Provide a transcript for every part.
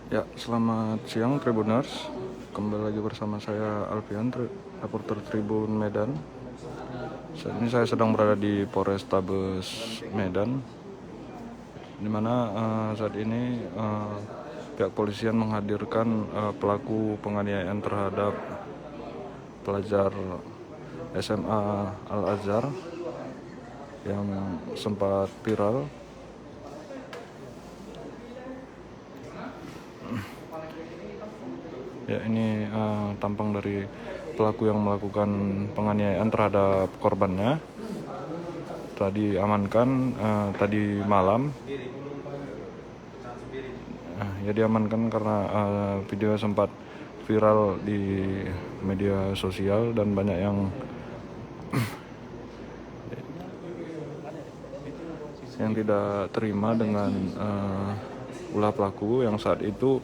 Ya, selamat siang Tribuners. Kembali lagi bersama saya Alfian, reporter Tribun Medan. Saat ini saya sedang berada di Polrestabes Medan, di mana saat ini pihak polisian menghadirkan pelaku penganiayaan terhadap pelajar SMA Al-Azhar yang sempat viral. Ya, ini tampang dari pelaku yang melakukan penganiayaan terhadap korbannya. Tadi amankan tadi malam. Ya diamankan karena video sempat viral di media sosial dan banyak yang tidak terima dengan ulah pelaku yang saat itu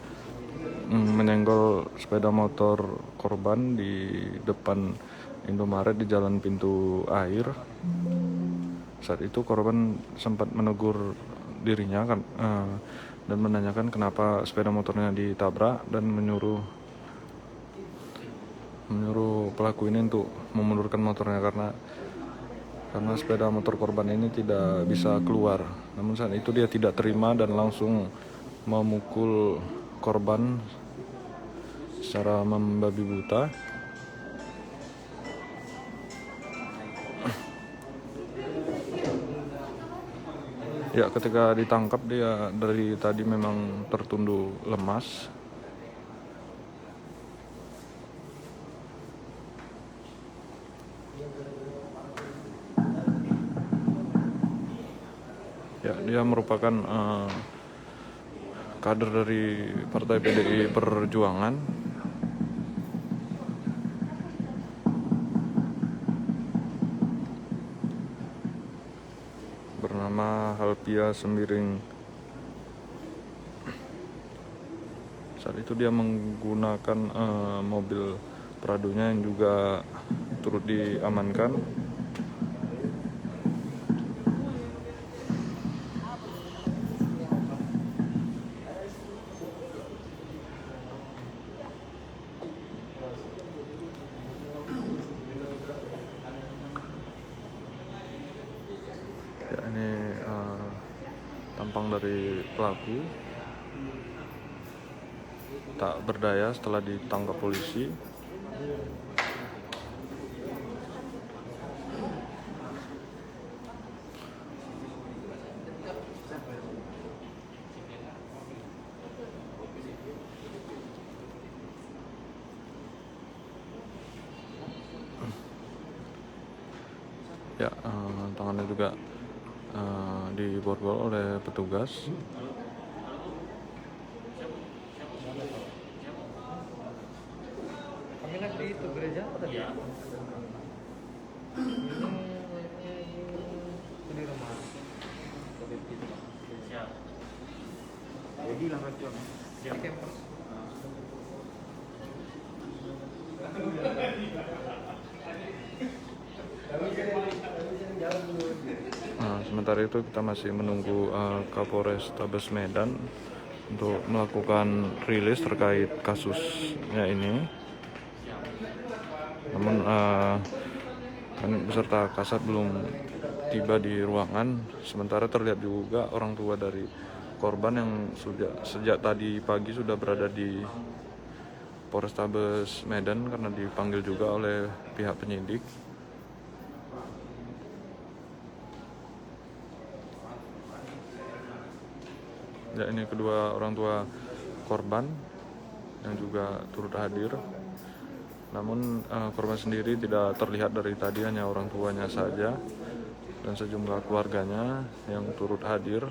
menyenggol sepeda motor korban di depan Indomaret di Jalan Pintu Air. Saat itu korban sempat menegur dirinya kan, dan menanyakan kenapa sepeda motornya ditabrak dan menyuruh pelaku ini untuk memundurkan motornya karena sepeda motor korban ini tidak bisa keluar. Namun saat itu dia tidak terima dan langsung memukul korban secara membabi buta. Ya, ketika ditangkap dia dari tadi memang tertunduk lemas. Ya, dia merupakan kader dari Partai PDI Perjuangan. Bernama Halpia Sembiring. Saat itu dia menggunakan mobil Pradonya yang juga turut diamankan. Ya, ini tampang dari pelaku tak berdaya setelah ditangkap polisi. Ya, tangannya juga diborgol oleh petugas. Kami di itu gereja apa tadi? Ini di rumah. Siap. Jadi lah itu. Siap. Campers. Sementara itu kita masih menunggu Kapolrestabes Medan untuk melakukan rilis terkait kasusnya ini. Namun kan beserta kasat belum tiba di ruangan. Sementara terlihat juga orang tua dari korban yang sejak tadi pagi sudah berada di Polrestabes Medan karena dipanggil juga oleh pihak penyidik. Ya, ini kedua orang tua korban yang juga turut hadir. Namun korban sendiri tidak terlihat dari tadi, hanya orang tuanya saja dan sejumlah keluarganya yang turut hadir.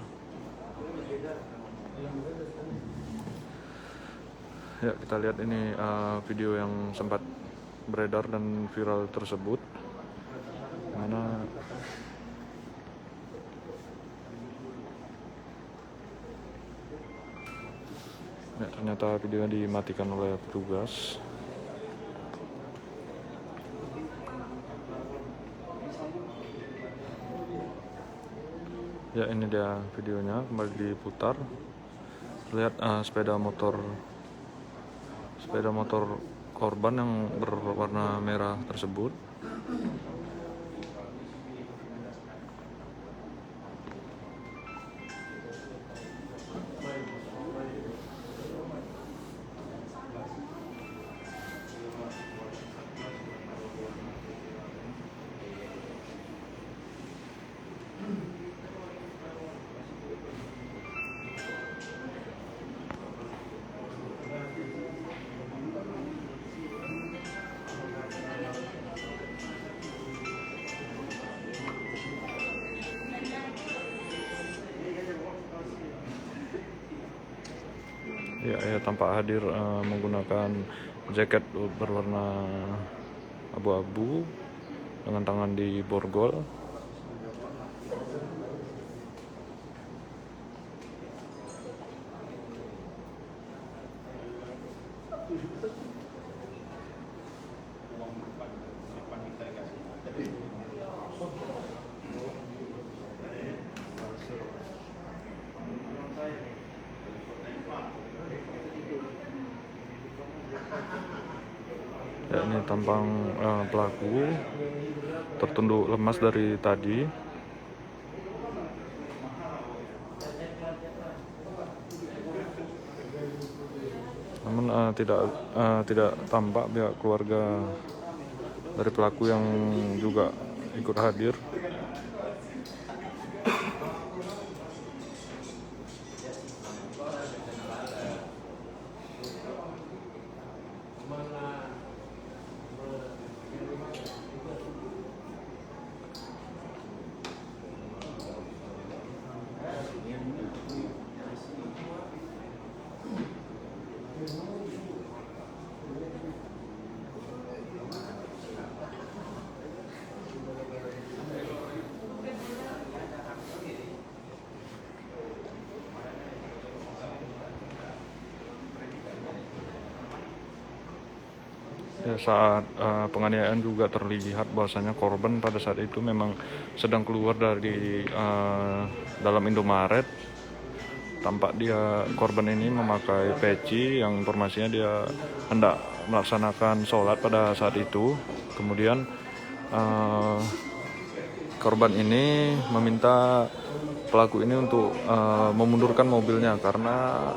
Ya, kita lihat ini video yang sempat beredar dan viral tersebut, mana ya, ternyata videonya dimatikan oleh petugas. Ya, ini dia videonya kembali diputar. Lihat sepeda motor korban yang berwarna merah tersebut. Ya, tampak hadir menggunakan jaket berwarna abu-abu dengan tangan di borgol. Ya, ini tampang pelaku tertunduk lemas dari tadi. Namun tidak tampak pihak keluarga dari pelaku yang juga ikut hadir. Ya, saat penganiayaan juga terlihat bahwasanya korban pada saat itu memang sedang keluar dari dalam Indomaret. Tampak korban ini memakai peci yang informasinya dia hendak melaksanakan sholat pada saat itu. Kemudian korban ini meminta pelaku ini untuk memundurkan mobilnya karena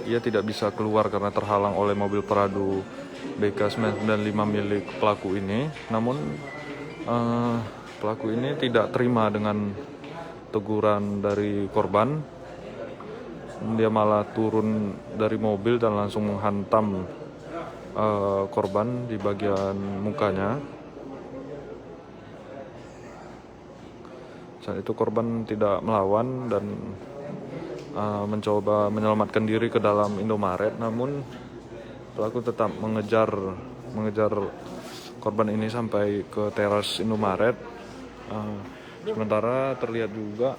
ia tidak bisa keluar karena terhalang oleh mobil Prado BK995 milik pelaku ini. Namun pelaku ini tidak terima dengan teguran dari korban. Dia malah turun dari mobil dan langsung menghantam korban di bagian mukanya. Saat itu korban tidak melawan dan mencoba menyelamatkan diri ke dalam Indomaret, namun pelaku tetap mengejar korban ini sampai ke teras Indomaret. Sementara terlihat juga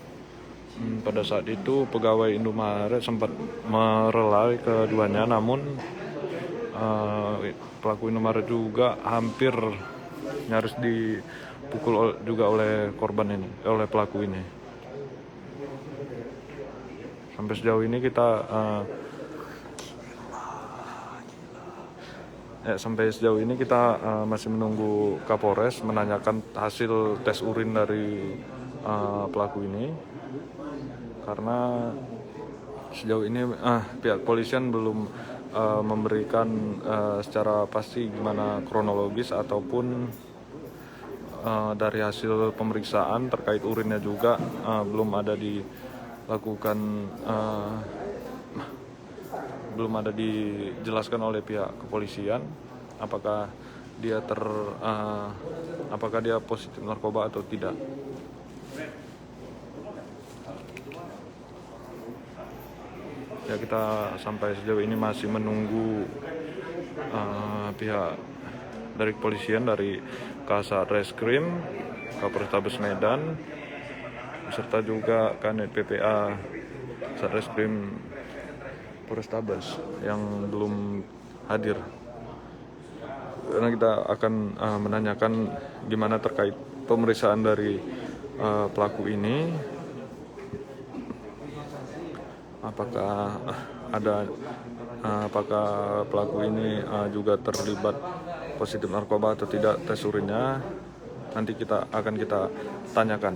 pada saat itu pegawai Indomaret sempat merelai keduanya, namun pelaku Indomaret juga hampir nyaris dipukul juga oleh korban ini, oleh pelaku ini. Sampai sejauh ini kita masih menunggu Kapolres menanyakan hasil tes urin dari pelaku ini, karena sejauh ini pihak polisian belum memberikan secara pasti gimana kronologis ataupun dari hasil pemeriksaan terkait urinnya juga belum ada dijelaskan oleh pihak kepolisian apakah dia positif narkoba atau tidak. Ya, kita sampai sejauh ini masih menunggu pihak dari kepolisian, dari Kasat Reskrim Kapolrestabes Medan beserta juga Kanit PPA Satreskrim Polrestabes yang belum hadir. Karena kita akan menanyakan gimana terkait pemeriksaan dari pelaku ini. apakah ada apakah pelaku ini juga terlibat positif narkoba atau tidak tes urinnya nanti kita tanyakan.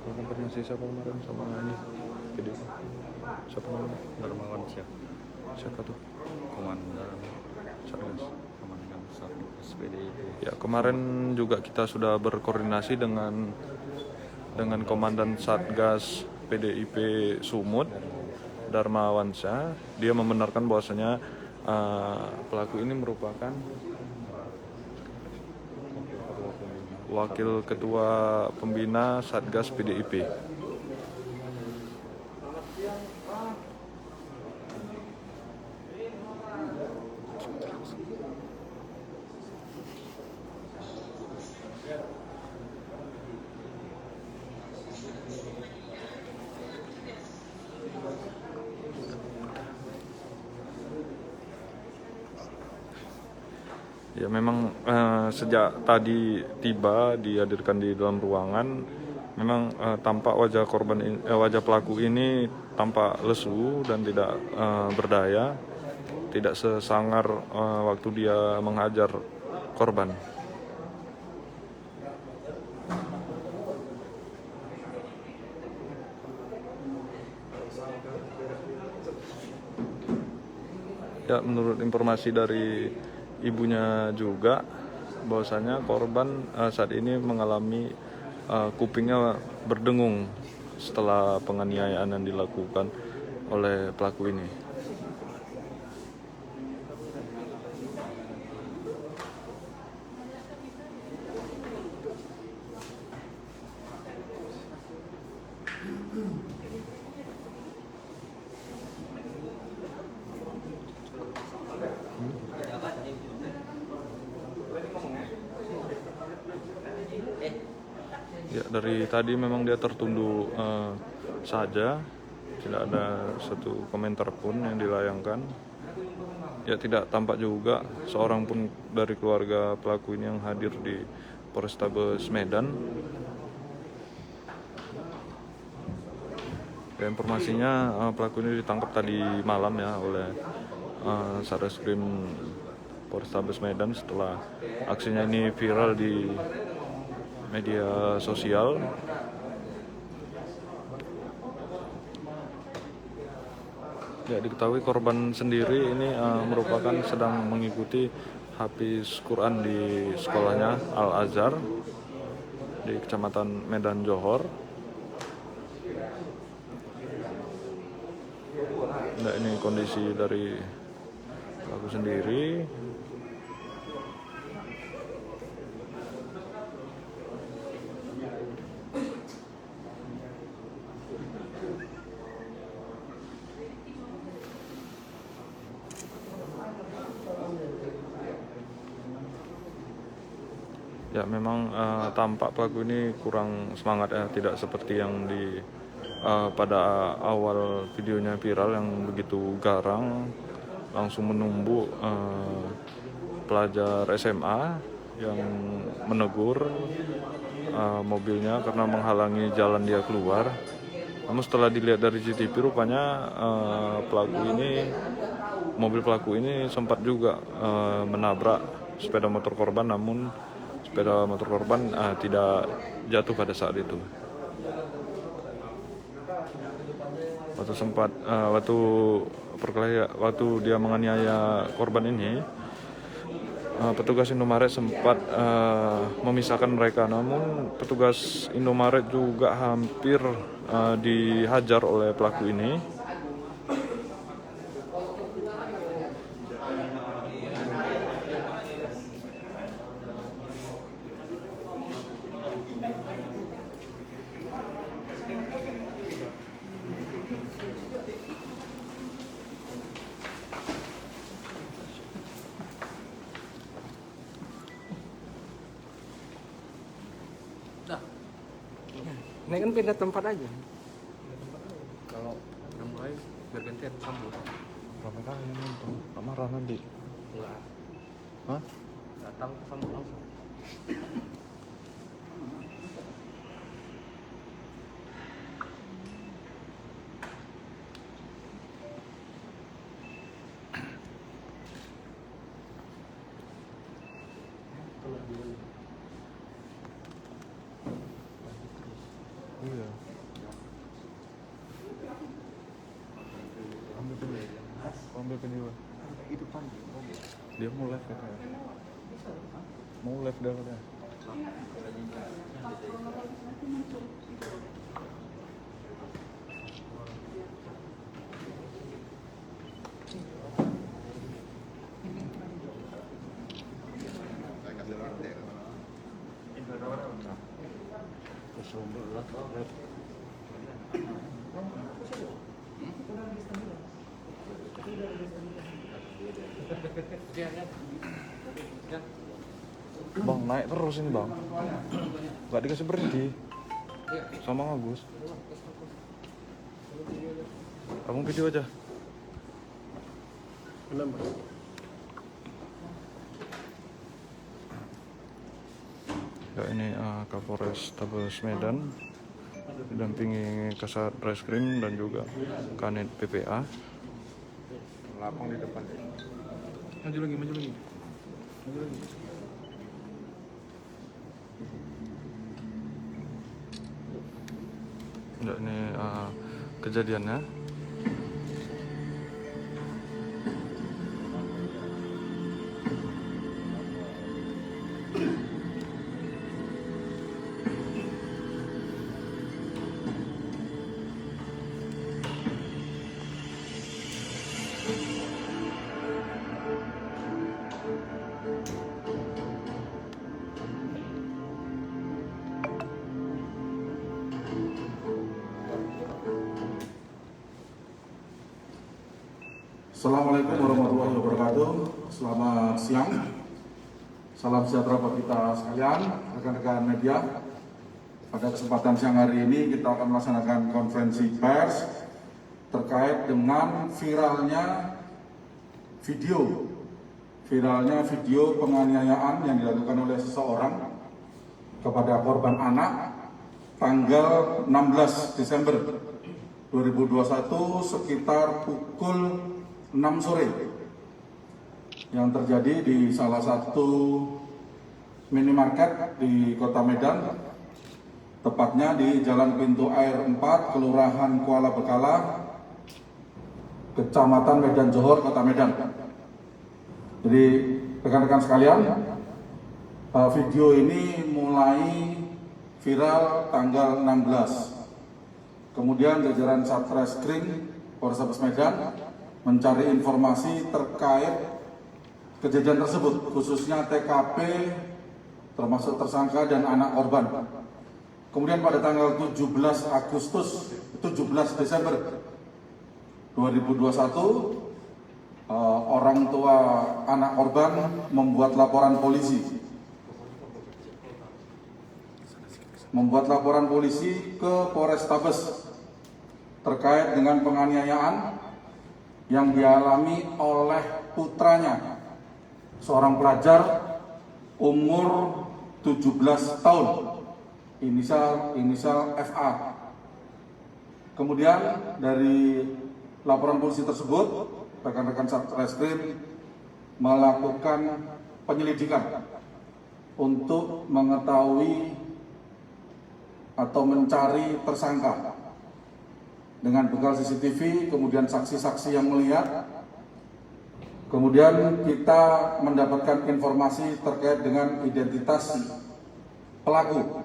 Konfirmasi siapa kemarin sama ini? Jadi siapa namanya? Darmawan Siapa tuh? Komandan Satgas. Komandan Satgas PDIP. Ya, kemarin juga kita sudah berkoordinasi dengan Komandan Satgas PDIP Sumut, Darmawansyah. Dia membenarkan bahwasanya pelaku ini merupakan Wakil Ketua Pembina Satgas PDIP. Ya memang sejak tadi tiba dihadirkan di dalam ruangan, memang tampak wajah pelaku ini tampak lesu dan tidak berdaya, tidak sesangar waktu dia menghajar korban. Ya, menurut informasi dari ibunya juga bahwasanya korban saat ini mengalami kupingnya berdengung setelah penganiayaan yang dilakukan oleh pelaku ini. Ya, dari tadi memang dia tertunduk saja, tidak ada satu komentar pun yang dilayangkan. Ya, tidak tampak juga seorang pun dari keluarga pelaku ini yang hadir di Polrestabes Medan. Ya, informasinya pelaku ini ditangkap tadi malam ya oleh Satreskrim Polrestabes Medan setelah aksinya ini viral di media sosial. Ya, diketahui korban sendiri ini merupakan sedang mengikuti hafiz Quran di sekolahnya Al Azhar di Kecamatan Medan Johor. Nah, ini kondisi dari pelaku sendiri. Ya, memang tampak pelaku ini kurang semangat ya, tidak seperti yang pada awal videonya viral yang begitu garang, langsung menumbuk pelajar SMA yang menegur mobilnya karena menghalangi jalan dia keluar. Namun setelah dilihat dari CCTV rupanya mobil pelaku ini sempat juga menabrak sepeda motor korban, namun sepeda motor korban tidak jatuh pada saat itu. Waktu dia menganiaya korban ini, petugas Indomaret sempat memisahkan mereka, namun petugas Indomaret juga hampir dihajar oleh pelaku ini. Ini kan pindah tempat aja. Kalau yang mulai bergantian sambut. Berapa kali nonton? Gak marah nanti? Enggak. Hah? Datang sambut langsung. Iya. Ambil video. Ambil video. Di depan. Dia mau live katanya. Mau live dah katanya. Bang, naik terus ini bang. Gak dikasih berhenti. Sama Agus. Kamu video aja. Kenapa? Ya ini Kapolres Tabes Medan didampingi Kasat Reskrim dan juga Kanit PPA. Lapang di depan. Maju lagi, maju lagi. Maju lagi. Ya ini kejadiannya. Assalamualaikum warahmatullahi wabarakatuh. Selamat siang. Salam sejahtera buat kita sekalian, rekan-rekan media. Pada kesempatan siang hari ini kita akan melaksanakan konferensi pers terkait dengan viralnya video penganiayaan yang dilakukan oleh seseorang kepada korban anak tanggal 16 Desember 2021 sekitar pukul 6 sore yang terjadi di salah satu minimarket di Kota Medan, tepatnya di Jalan Pintu Air 4, Kelurahan Kuala Bekala, Kecamatan Medan Johor, Kota Medan. Jadi rekan-rekan sekalian, video ini mulai viral tanggal 16. Kemudian jajaran Satreskrim Polrestabes Medan mencari informasi terkait kejadian tersebut, khususnya TKP termasuk tersangka dan anak korban. Kemudian pada tanggal 17 Desember 2021 orang tua anak korban membuat laporan polisi ke Polrestabes terkait dengan penganiayaan yang dialami oleh putranya, seorang pelajar umur 17 tahun, inisial FA. Kemudian dari laporan polisi tersebut, rekan-rekan Satreskrim melakukan penyelidikan untuk mengetahui atau mencari tersangka dengan bekal CCTV, kemudian saksi-saksi yang melihat. Kemudian kita mendapatkan informasi terkait dengan identitas pelaku.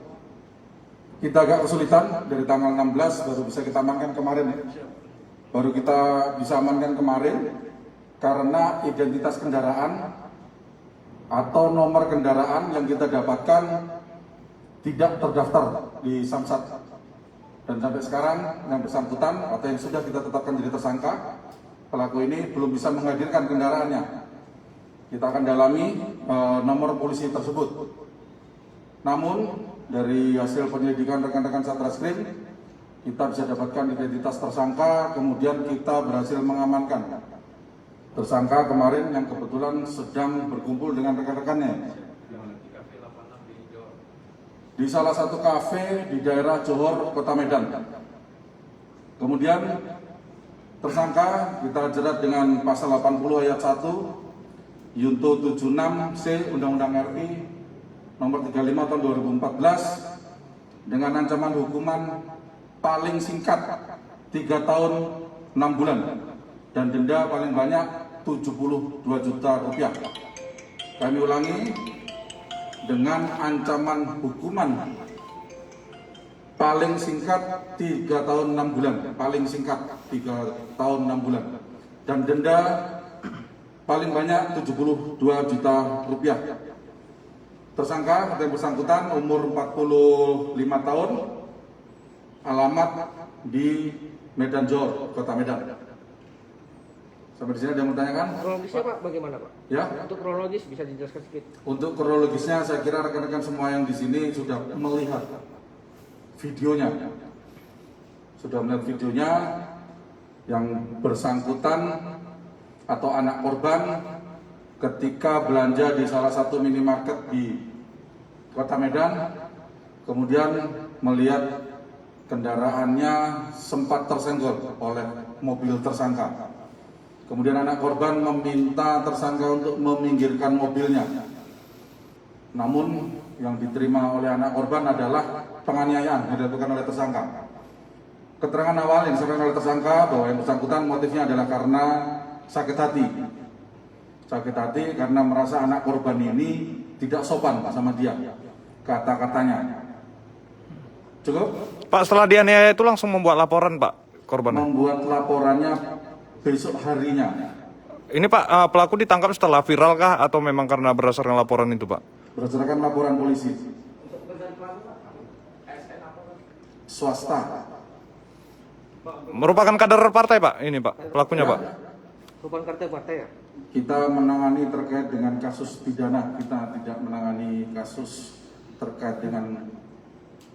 Kita agak kesulitan, dari tanggal 16 baru bisa kita amankan kemarin. Karena identitas kendaraan atau nomor kendaraan yang kita dapatkan tidak terdaftar di Samsat. Dan sampai sekarang yang bersangkutan atau yang sudah kita tetapkan jadi tersangka, pelaku ini belum bisa menghadirkan kendaraannya. Kita akan dalami nomor polisi tersebut. Namun dari hasil penyelidikan rekan-rekan Satreskrim, kita bisa dapatkan identitas tersangka, kemudian kita berhasil mengamankan tersangka kemarin yang kebetulan sedang berkumpul dengan rekan-rekannya di salah satu kafe di daerah Johor, Kota Medan. Kemudian tersangka kita jerat dengan pasal 80 ayat 1 Yunto 76C Undang-Undang RI nomor 35 tahun 2014 dengan ancaman hukuman paling singkat 3 tahun 6 bulan dan denda paling banyak 72 juta rupiah. Kami ulangi, dengan ancaman hukuman paling singkat 3 tahun 6 bulan, paling singkat 3 tahun 6 bulan, dan denda paling banyak 72 juta rupiah. Tersangka yang bersangkutan umur 45 tahun, alamat di Medan Johor, Kota Medan. Sampai di sini ada yang bertanyakan? Kronologisnya Pak bagaimana Pak? Ya. Untuk kronologis bisa dijelaskan sedikit. Untuk kronologisnya saya kira rekan-rekan semua yang di sini sudah melihat videonya. Sudah melihat videonya yang bersangkutan atau anak korban ketika belanja di salah satu minimarket di Kota Medan, kemudian melihat kendaraannya sempat tersenggol oleh mobil tersangka. Kemudian anak korban meminta tersangka untuk meminggirkan mobilnya. Namun yang diterima oleh anak korban adalah penganiayaan yang dilakukan oleh tersangka. Keterangan awal yang disampaikan oleh tersangka bahwa yang bersangkutan motifnya adalah karena sakit hati. Sakit hati karena merasa anak korban ini tidak sopan sama dia, kata-katanya. Cukup? Pak, setelah dianiaya itu langsung membuat laporan Pak korbannya? Membuat laporannya besok harinya. Ini Pak, pelaku ditangkap setelah viral kah atau memang karena berdasarkan laporan itu Pak? Berdasarkan laporan polisi. Swasta. Merupakan kader partai Pak ini Pak, pelakunya Pak? Rupan partai ya? Kita menangani terkait dengan kasus pidana, kita tidak menangani kasus terkait dengan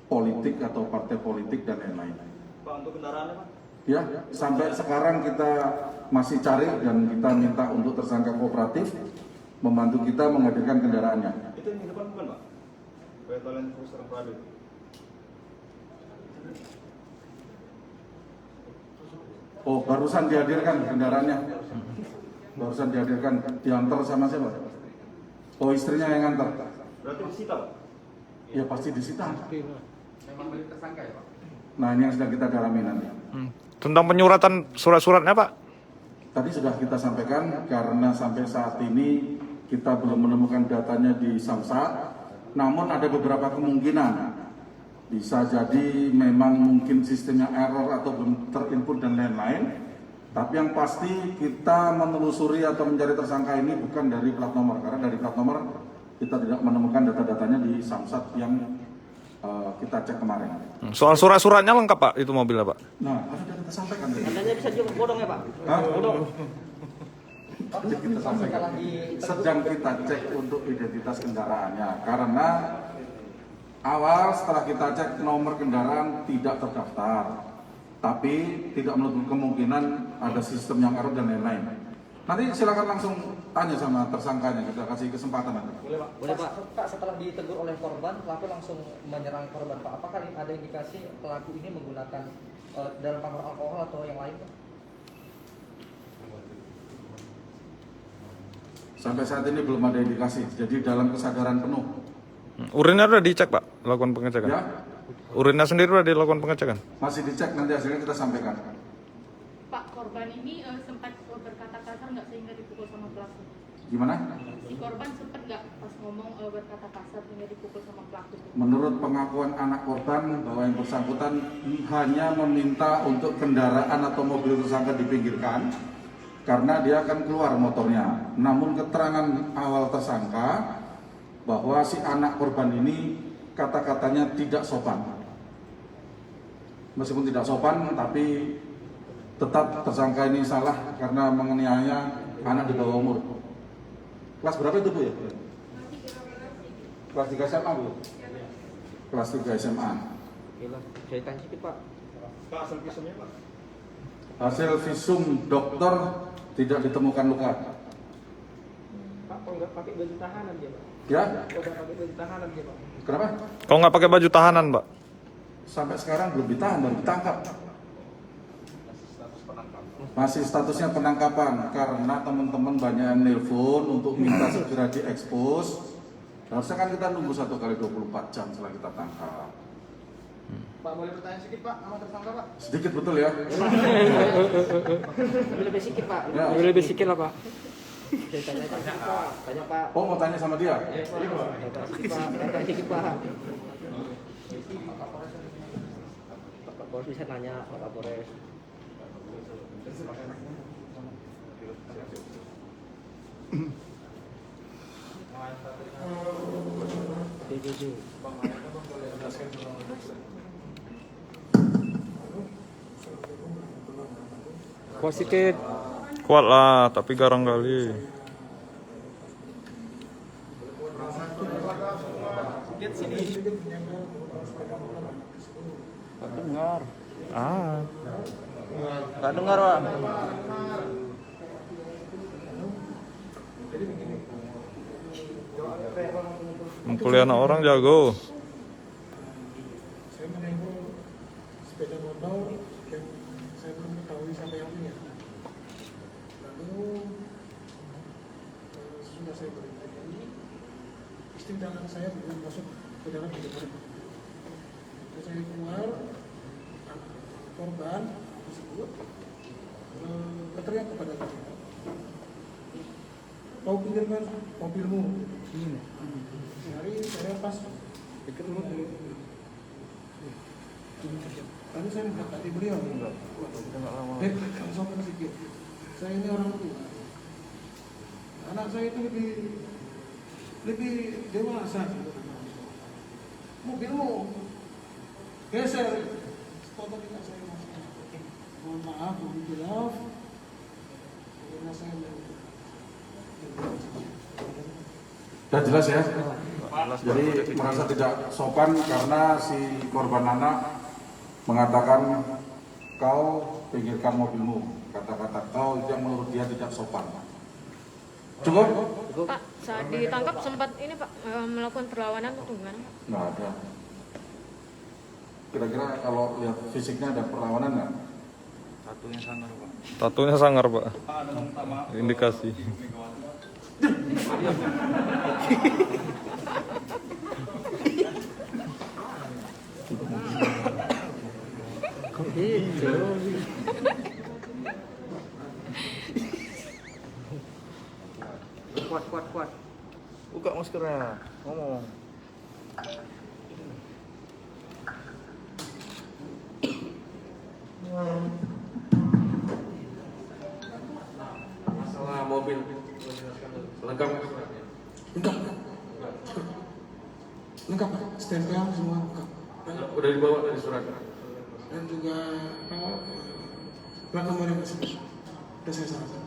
politik atau partai politik dan lain-lain. Pak, untuk kendaraannya Pak? Ya, sampai sekarang kita masih cari dan kita minta untuk tersangka kooperatif membantu kita menghadirkan kendaraannya. Itu yang di depan bukan Pak? Toilet Khusus Prado. Oh, barusan dihadirkan kendaraannya. Barusan dihadirkan, diantar sama siapa? Oh, istrinya yang ngantar. Berarti disita Pak? Ya pasti disita. Memang milik tersangka ya Pak? Nah, ini yang sedang kita dalami nanti. Tentang penyuratan surat-suratnya Pak? Tadi sudah kita sampaikan karena sampai saat ini kita belum menemukan datanya di Samsat, namun ada beberapa kemungkinan. Bisa jadi memang mungkin sistemnya error atau belum terinput dan lain-lain. Tapi yang pasti kita menelusuri atau mencari tersangka ini bukan dari plat nomor, karena dari plat nomor kita tidak menemukan data-datanya di Samsat yang kita cek kemarin. Soal surat-suratnya lengkap Pak, itu mobilnya Pak? Nah, sudah kita sampaikan tadi. Katanya bisa juga bodong ya Pak? Hah? Bodong. Kita sampaikan. Sedang kita cek untuk identitas kendaraannya, karena awal setelah kita cek nomor kendaraan tidak terdaftar, tapi tidak menutup kemungkinan ada sistem yang error dan lain-lain. Nanti silakan langsung tanya sama tersangkanya, kita kasih kesempatan nanti. Boleh Pak? Boleh Pak. Pak, setelah ditegur oleh korban, pelaku langsung menyerang korban Pak. Apakah ada indikasi pelaku ini menggunakan dalam pengaruh alkohol atau yang lain Pak? Sampai saat ini belum ada indikasi, jadi dalam kesadaran penuh. Urinnya udah dicek Pak, lakukan pengecekan? Ya, Urinnya sendiri udah dilakukan pengecekan? masih dicek, nanti hasilnya kita sampaikan. Pak, korban ini sempat berkata kasar nggak sehingga dipukul sama pelaku? Gimana? Si korban sempat nggak pas ngomong berkata kasar sehingga dipukul sama pelaku? Menurut pengakuan anak korban bahwa yang bersangkutan hanya meminta untuk kendaraan atau mobil tersangka dipinggirkan karena dia akan keluar motornya. Namun keterangan awal tersangka bahwa si anak korban ini kata-katanya tidak sopan. Meskipun tidak sopan, tapi tetap tersangka ini salah karena menganiaya anak di bawah umur. Kelas berapa itu Bu ya? Kelas 3 SMA Bu? Kelas 3 SMA. Gila, ceritain sedikit Pak. Pak, asal visumnya Pak? Hasil visum dokter tidak ditemukan luka. Pak, kok nggak pakai baju tahanan dia Pak? Ya? Kok nggak pakai baju tahanan dia Pak? Kenapa? Kalau nggak pakai baju tahanan Pak? Sampai sekarang belum ditahan, baru ditangkap. Masih statusnya penangkapan karena teman-teman banyak yang nelpon untuk minta segera diekspos. Harusnya kan kita nunggu 1 kali 24 jam setelah kita tangkap. Pak boleh bertanya sedikit Pak, nama tersangka Pak? Sedikit betul ya. Lebih sedikit Pak. Ya. Lebih sedikit lah Pak. Tanya Pak. Oh, mau tanya sama dia? Tanya sedikit Pak. Pak Kapolres bisa tanya Pak Kapolres. Kuat sedikit. Kuat lah, tapi garang kali. Dengar. Ah, Nggak dengar Pak. mukuli anak orang jago. Saya menengok sepeda motor yang saya belum ketahui siapa yang punya. Lalu sudah saya berikan ini, istri dan anak saya belum masuk ke dalam hidup. Terus saya keluar, korban tersebut berteriak kepada saya, kau pinggirkan mobilmu. Hari saya pas dekat mulut dulu. Lalu saya melihat tadi beliau. Kamu sopan sedikit. Saya ini orang tua. Anak saya itu lebih dewasa. Mobilmu geser. Total tidak saya masuk. Mohon maaf, mohon maaf. Karena saya Sudah jelas ya? Jadi merasa tidak sopan karena si korban anak mengatakan kau pinggirkan mobilmu. Kata-kata kau itu yang menurut dia tidak sopan. Cukup? Pak, saat ditangkap sempat ini Pak melakukan perlawanan atau gimana? Nggak ada. Kira-kira kalau lihat fisiknya ada perlawanan nggak? Tatunya sangar Pak. Indikasi. Kuat. Buka maskernya. Ngomong. Masalah mobil lengkap. lengkap, stempel semua lengkap. Udah dibawa dari surat. Dan juga plat nomor yang sudah saya sarankan.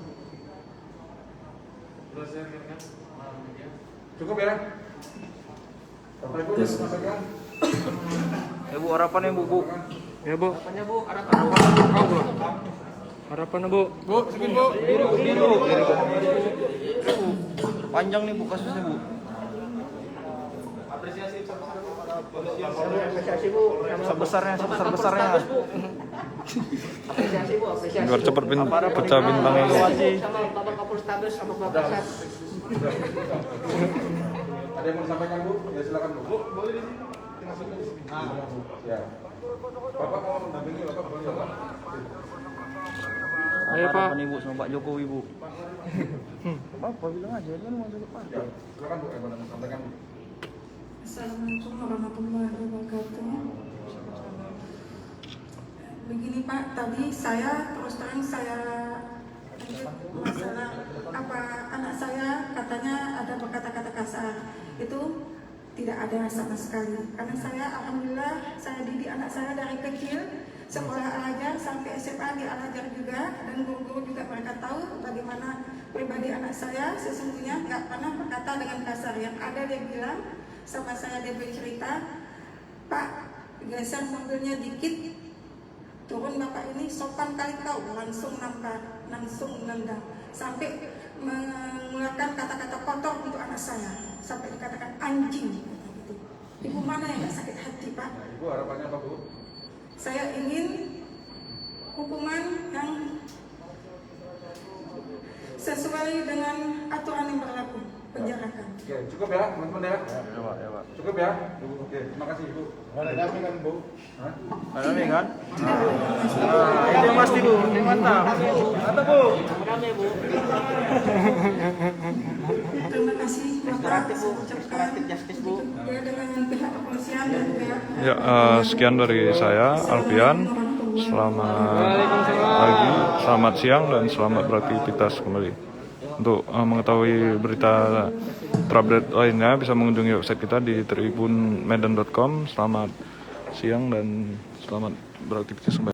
Cukup ya? Bapak Ibu sudah sampaikan. Bu, harapannya Bu. Ya Bu. Harapannya Bu, Harapannya Bu. Bu, sedikit Bu. Biru. Panjang nih Bu kasusnya Bu. apresiasi Bu, Sebesar-besarnya. apresiasi Bu, apresiasi. Biar cepet pecah bintangnya. Sama Bapak Kapolrestabes sama Bapak Sat. Ada yang mau disampaikan Bu? Ya silakan Bu. Bu, boleh di sini. Ya. Bapak mau mendampingi Bapak boleh Bapak. Ayo Pak. Harapan Ibu sama Pak Jokowi Bu. Apa bilang aja kan mau masuk partai. Ya, silakan Bu, yang mau sampaikan Bu. Assalamualaikum warahmatullahi wabarakatuh. Begini Pak, tadi saya terus terang saya masalah apa anak saya katanya ada berkata-kata kasar. Itu tidak ada sama sekali. Karena saya alhamdulillah saya didik anak saya dari kecil sekolah Al-Azhar sampai SMA di Al-Azhar juga, dan guru-guru juga mereka tahu bagaimana pribadi anak saya sesungguhnya nggak pernah berkata dengan kasar. Yang ada dia bilang sama saya, dia bercerita, Pak geser mobilnya dikit, turun bapak ini sopan kali kau, langsung nampak, langsung nendang, sampai mengeluarkan kata-kata kotor untuk anak saya, sampai dikatakan anjing. Ibu mana yang gak sakit hati Pak? Nah, Ibu harapannya apa Bu? Saya ingin hukuman yang sesuai dengan aturan yang berlaku, penjarakan. Oke, cukup ya teman-teman ya? Ya Pak. Cukup cukup ya. Oke, terima kasih Bu. Ada kami kan Bu. Ada nih kan? Nah, itu yang pasti Bu, ini mantap. Mantap Bu. Terima kasih Bapak saya ucapkan itu ya dengan pihak kepolisian dan pihak Ya, sekian dari saya, Alfian. Selamat pagi, selamat siang, dan selamat beraktivitas kembali. Untuk mengetahui berita terupdate lainnya bisa mengunjungi website kita di tribunmedan.com. Selamat siang dan selamat beraktivitas kembali.